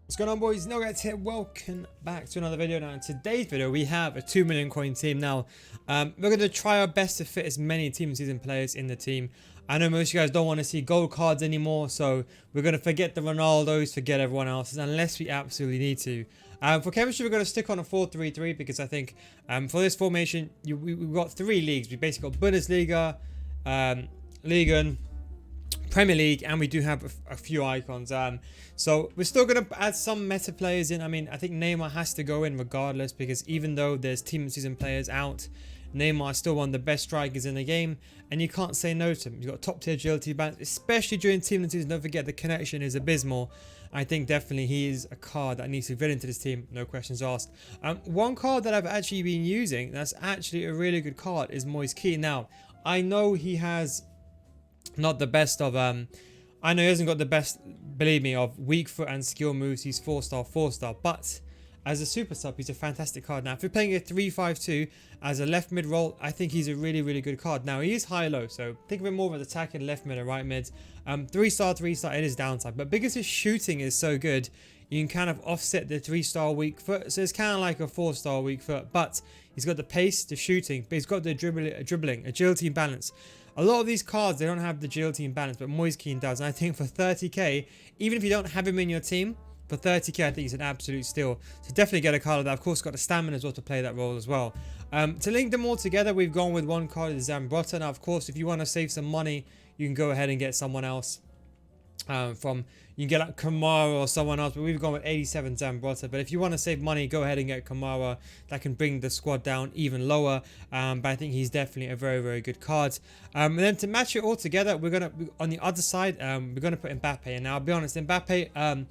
What's going on, boys? Nuggets here. Welcome back to another video. Now in today's video we have a 2 million coin team. Now we're going to try our best to fit as many team season players in the team. I know most of you guys don't want to see gold cards anymore, so we're going to forget the Ronaldos, forget everyone else's unless we absolutely need to. For chemistry we're going to stick on a 4-3-3 because I think for this formation we've got 3 leagues. We basically got Bundesliga, Liga 1, Premier League, and we do have a few icons. So we're still going to add some meta players in. I mean, I think Neymar has to go in regardless, because even though there's team season players out, Neymar is still one of the best strikers in the game, and you can't say no to him. He's got top tier agility balance, especially during team season. Don't forget the connection is abysmal. I think definitely he is a card that needs to fit into this team, no questions asked. One card that I've actually been using that's actually a really good card is Moise Kean. Now, I know he has not the best of I know he hasn't got the best, believe me, of weak foot and skill moves. He's 4-star, but as a super sub he's a fantastic card. Now if you're playing a 3-5-2 as a left mid role, I think he's a really good card. Now he is high-low, so think of him more of an attacking left mid or right mid. 3-star it is downside, but because his shooting is so good, you can kind of offset the 3-star weak foot, so it's kind of like a 4-star weak foot, but he's got the pace, the shooting, but he's got the dribbling, agility and balance. A lot of these cards, they don't have the agility and balance, but Moise Kean does. And I think for 30k, even if you don't have him in your team, for 30k, I think he's an absolute steal. So definitely get a card of that. Of course, got the stamina as well to play that role as well. To link them all together, we've gone with one card, is Zambrotta. Now, of course, if you want to save some money, you can go ahead and get someone else. You can get like Kamara or someone else, but we've gone with 87 Zambrotta. But if you want to save money, go ahead and get Kamara. That can bring the squad down even lower. But I think he's definitely a very good card. And then to match it all together, we're gonna on the other side, we're gonna put Mbappe. And now I'll be honest, Mbappe,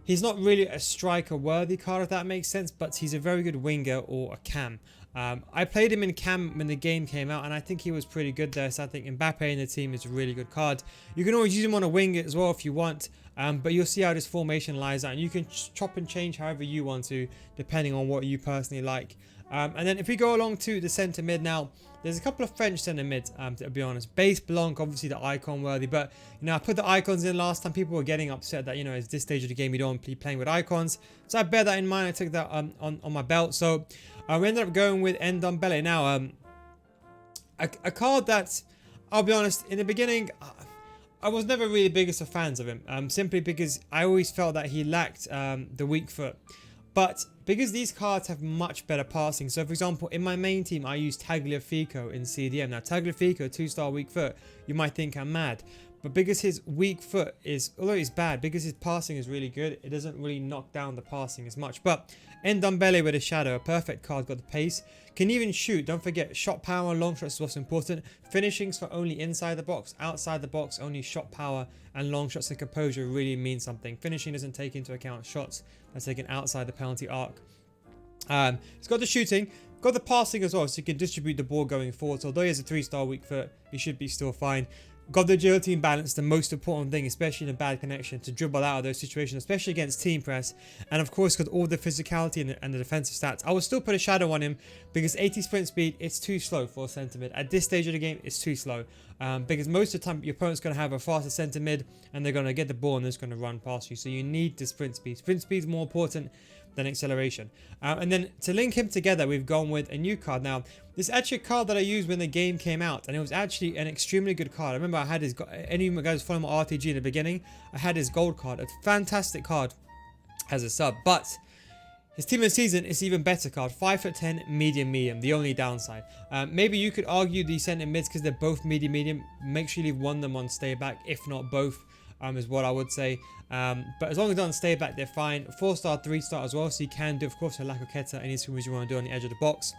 he's not really a striker worthy card, if that makes sense, but he's a very good winger or a cam. I played him in cam when the game came out, and I think he was pretty good there. So I think Mbappe in the team is a really good card. You can always use him on a wing as well if you want, but you'll see how this formation lies out, and you can chop and change however you want to, depending on what you personally like. And then if we go along to the centre mid now, there's a couple of French centre mids, to be honest. Base Blanc, obviously the icon worthy, but you know, I put the icons in last time. People were getting upset that, you know, at this stage of the game you don't want to be playing with icons, so I bear that in mind. I took that on my belt. So we ended up going with Ndombele. Now a card that, I'll be honest, in the beginning I was never really the biggest of fans of him, simply because I always felt that he lacked the weak foot. But because these cards have much better passing, so for example, in my main team, I use Tagliafico in CDM. Now, Tagliafico, 2-star weak foot, you might think I'm mad. But because his weak foot is, although it's bad, because his passing is really good, it doesn't really knock down the passing as much. But Ndombele with a shadow, a perfect card, got the pace, can even shoot. Don't forget, shot power, long shots is what's important. Finishings for only inside the box. Outside the box, only shot power and long shots and composure really mean something. Finishing doesn't take into account shots that's taken outside the penalty arc. It's got the shooting, got the passing as well, so you can distribute the ball going forward. So although he has a 3-star weak foot, he should be still fine. Got the agility and balance, the most important thing, especially in a bad connection, to dribble out of those situations, especially against team press. And of course, got all the physicality and the defensive stats. I will still put a shadow on him because 80 sprint speed, it's too slow for a centre mid. At this stage of the game, it's too slow. Because most of the time, your opponent's going to have a faster centre mid and they're going to get the ball and they're just going to run past you. So you need the sprint speed. Sprint speed is more important than acceleration. And then to link him together, we've gone with a new card. Now, this is actually a card that I used when the game came out, and it was actually an extremely good card. I remember I had his, any of you guys following my RTG in the beginning, I had his gold card, a fantastic card as a sub, but his team of the season is even better card, 5'10", medium, the only downside. Maybe you could argue the centre mids because they're both medium. Make sure you leave one of them on stay back, if not both. Is what I would say, but as long as they don't stay back, they're fine. 4-star, 3-star as well, so you can do, of course, a Lakoketa, any swings you want to do on the edge of the box.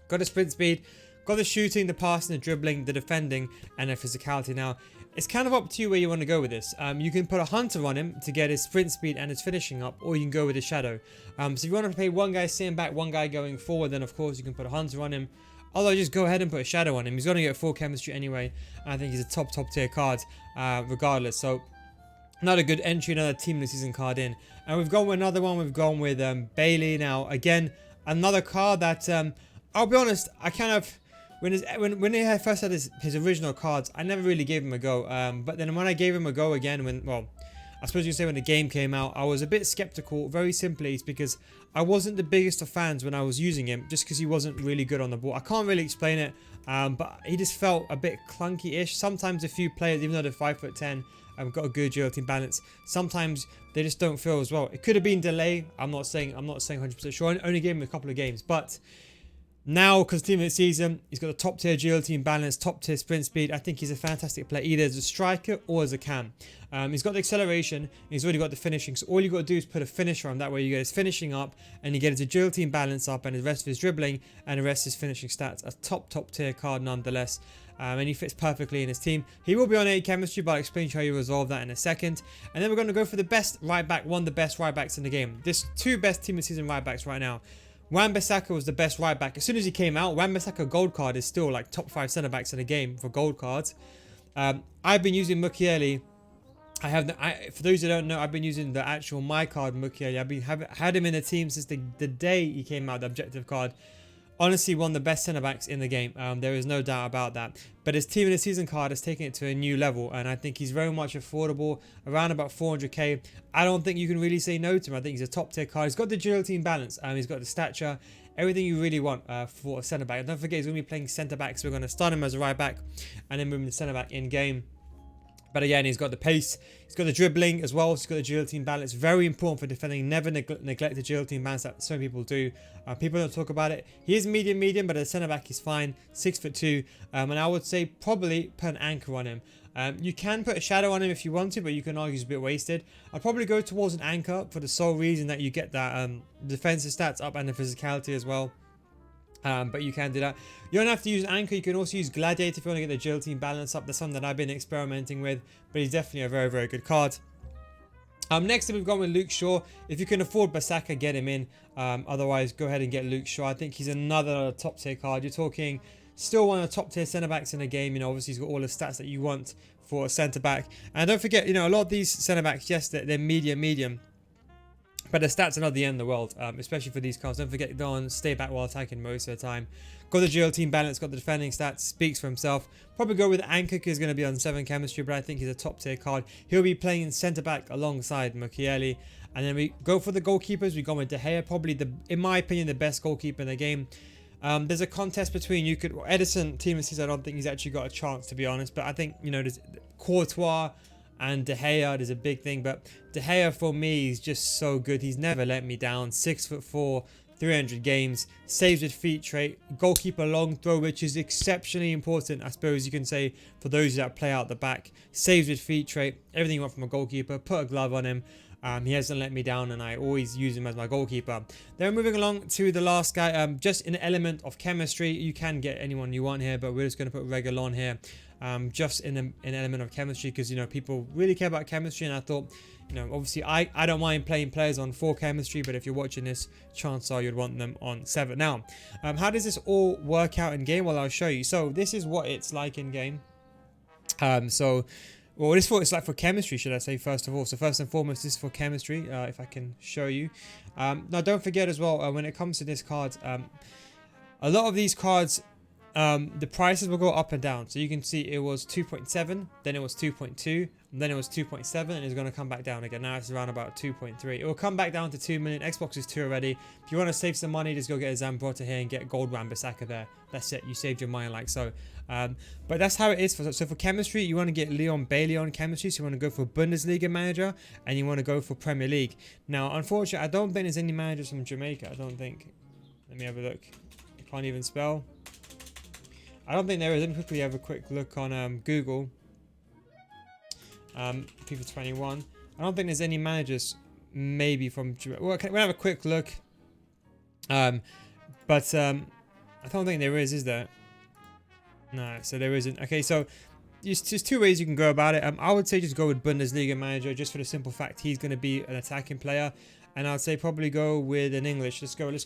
Got the sprint speed, got the shooting, the passing, the dribbling, the defending, and the physicality. Now, it's kind of up to you where you want to go with this. You can put a hunter on him to get his sprint speed and his finishing up, or you can go with a shadow. So if you want to play one guy sitting back, one guy going forward, then of course you can put a hunter on him. Although just go ahead and put a shadow on him. He's going to get full chemistry anyway. I think he's a top tier card regardless. So another good entry, another team of the season card in. And we've gone with another one. We've gone with Bailey. Now again, another card that I'll be honest, I kind of, when he first had his original cards, I never really gave him a go. But then when I gave him a go again, I suppose you can say when the game came out, I was a bit skeptical, very simply. It's because I wasn't the biggest of fans when I was using him, just because he wasn't really good on the ball. I can't really explain it, but he just felt a bit clunky-ish. Sometimes a few players, even though they're 5'10", got a good agility balance, sometimes they just don't feel as well. It could have been delay. I'm not saying 100% sure. I only gave him a couple of games, but now, because team of the season, he's got a top tier agility and balance, top tier sprint speed. I think he's a fantastic player, either as a striker or as a cam. He's got the acceleration, and he's already got the finishing. So all you got to do is put a finisher on. That way you get his finishing up, and you get his agility and balance up, and the rest of his dribbling, and the rest of his finishing stats. A top tier card nonetheless. And he fits perfectly in his team. He will be on 8 chemistry, but I'll explain to you how you resolve that in a second. And then we're going to go for the best right back, one of the best right backs in the game. There's 2 best team of the season right backs right now. Wan-Bissaka was the best right back. As soon as he came out, Wan-Bissaka gold card is still like top 5 centre backs in the game for gold cards. I've been using Mukiele. For those who don't know, I've been using the actual my card Mukiele. Had him in the team since the day he came out, the objective card. Honestly, one of the best centre backs in the game. There is no doubt about that. But his team in the season card has taken it to a new level, and I think he's very much affordable, around about 400k. I don't think you can really say no to him. I think he's a top tier card. He's got the agility and balance. He's got the stature, everything you really want for a centre back. And don't forget, he's going to be playing centre back, so we're going to start him as a right back, and then move him to centre back in game. But again, he's got the pace, he's got the dribbling as well, he's got the agility and balance. Very important for defending. Never neglect agility and balance that some people do. People don't talk about it. He is medium, but as a centre-back he's fine. 6'2", and I would say probably put an anchor on him. You can put a shadow on him if you want to, but you can argue he's a bit wasted. I'd probably go towards an anchor for the sole reason that you get that defensive stats up and the physicality as well. But you can do that. You don't have to use anchor. You can also use gladiator if you want to get the agility and balance up. That's something that I've been experimenting with, but he's definitely a very good card. Next we've gone with Luke Shaw. If you can afford Bissaka, get him in. Otherwise, go ahead and get Luke Shaw. I think he's another top tier card. You're talking still one of the top tier centre backs in the game. You know, obviously he's got all the stats that you want for a centre back. And don't forget, you know, a lot of these centre backs, yes, they're medium. But the stats are not the end of the world, especially for these cards. Don't forget, don't stay back while attacking most of the time. Got the agility and balance, got the defending stats, speaks for himself. Probably go with Anchor, because he's going to be on 7 chemistry, but I think he's a top tier card. He'll be playing centre back alongside Mukiele. And then we go for the goalkeepers. We go with De Gea, probably in my opinion, the best goalkeeper in the game. There's a contest between Edison, team of the season. I don't think he's actually got a chance, to be honest. But I think, you know, there's Courtois and De Gea, there's a big thing. But De Gea, for me, is just so good. He's never let me down. 6'4", 300 games, saves with feet trait, goalkeeper long throw, which is exceptionally important, I suppose you can say, for those that play out the back. Saves with feet trait, everything you want from a goalkeeper. Put a glove on him. He hasn't let me down, and I always use him as my goalkeeper. Then moving along to the last guy, just an element of chemistry. You can get anyone you want here, but we're just going to put Reguilon here, just in an element of chemistry, because, you know, people really care about chemistry, and I thought, you know, obviously I don't mind playing players on 4 chemistry, but if you're watching this, chances are you'd want them on 7. Now, how does this all work out in game? Well, I'll show you. So this is what it's like in game. Well, this is what it's like for chemistry, should I say, first of all. So first and foremost, this is for chemistry, if I can show you. Now, don't forget as well, when it comes to this card, a lot of these cards, the prices will go up and down. So you can see it was 2.7, then it was 2.2, then it was 2.7, and it's going to come back down again. Now it's around about 2.3. It will come back down to 2 million. Xbox is 2 already. If you want to save some money, just go get a Zambrota here and get gold Wan-Bissaka there. That's it. You saved your money like so. But that's how it is. So for chemistry, you want to get Leon Bailey on chemistry. So you want to go for Bundesliga manager, and you want to go for Premier League. Now, unfortunately, I don't think there's any managers from Jamaica. I don't think. Let me have a look. I can't even spell. I don't think there is. Let me quickly have a quick look on Google. FIFA 21. I don't think there's any managers maybe from Jamaica. Well, we'll have a quick look. But I don't think there is there? No, so there isn't. Okay, so there's 2 ways you can go about it. I would say just go with Bundesliga manager, just for the simple fact he's going to be an attacking player. And I'd say probably go with an English. Let's go with let's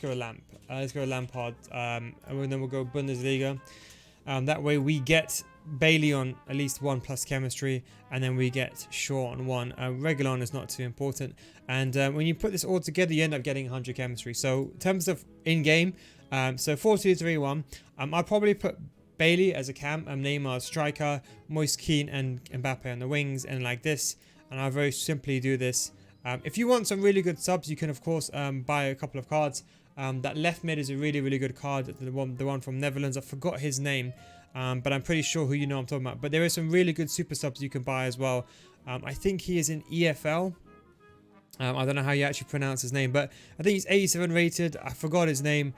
go with Lampard. And then we'll go Bundesliga. That way we get Bailey on at least 1+ chemistry, and then we get Shaw on 1. Reguilon is not too important. And when you put this all together, you end up getting 100 chemistry. So in terms of in-game, so 4-2-3-1, I'd probably put Bailey as a cam, Neymar as striker, Moise Kean and Mbappe on the wings, and like this. and I'll very simply do this. If you want some really good subs, you can of course buy a couple of cards. That left mid is a really good card, the one from Netherlands. I forgot his name, but I'm pretty sure who you know I'm talking about. But there are some really good super subs you can buy as well. I think he is in EFL. I don't know how you actually pronounce his name, but I think he's 87 rated. I forgot his name.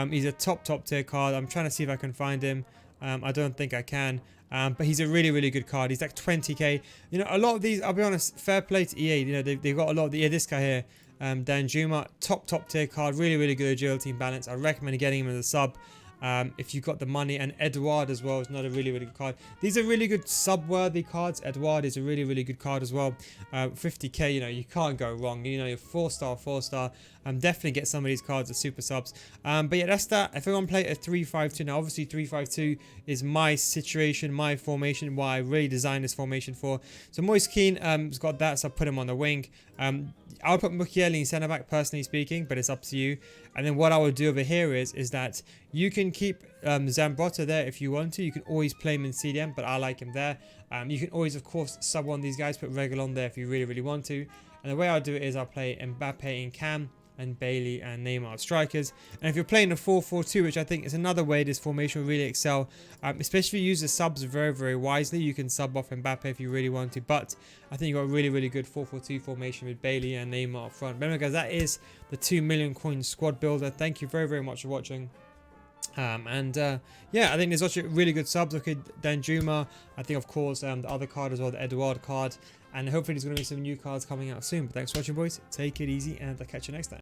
He's a top tier card. I'm trying to see if I can find him. I don't think I can. But he's a really good card. He's like 20k. You know, a lot of these, I'll be honest, fair play to EA. You know, they've got a lot of the, yeah, this guy here, Danjuma, top tier card, really good agility and balance. I recommend getting him as a sub if you've got the money. And Edouard as well is another really good card. These are really good sub-worthy cards. Edouard is a really good card as well. 50k, you know, you can't go wrong. You know, you're 4-star. Definitely get some of these cards as super subs. But yeah, that's that. If I want to play a 3-5-2, now obviously 3-5-2 is my situation, my formation, what I really designed this formation for. So Moise Kean has got that, so I put him on the wing. I'll put Mukiele in centre back, personally speaking, but it's up to you. And then what I would do over here is that you can keep Zambrotta there if you want to. You can always play him in CDM, but I like him there. You can always, of course, sub one of these guys, put Reguilon there if you really want to. And the way I'll do it is I'll play Mbappe in cam, and Bailey and Neymar strikers. And if you're playing a 4-4-2, which I think is another way this formation will really excel, especially if you use the subs very wisely, you can sub off Mbappe if you really want to. But I think you've got a really good 4-4-2 formation with Bailey and Neymar up front. Remember guys, that is the 2 million coin squad builder. Thank you very much for watching. Yeah, I think there's also really good subs. Look at Danjuma. I think of course the other card as well, the Edouard card. And hopefully there's going to be some new cards coming out soon. But thanks for watching, boys. Take it easy, and I'll catch you next time.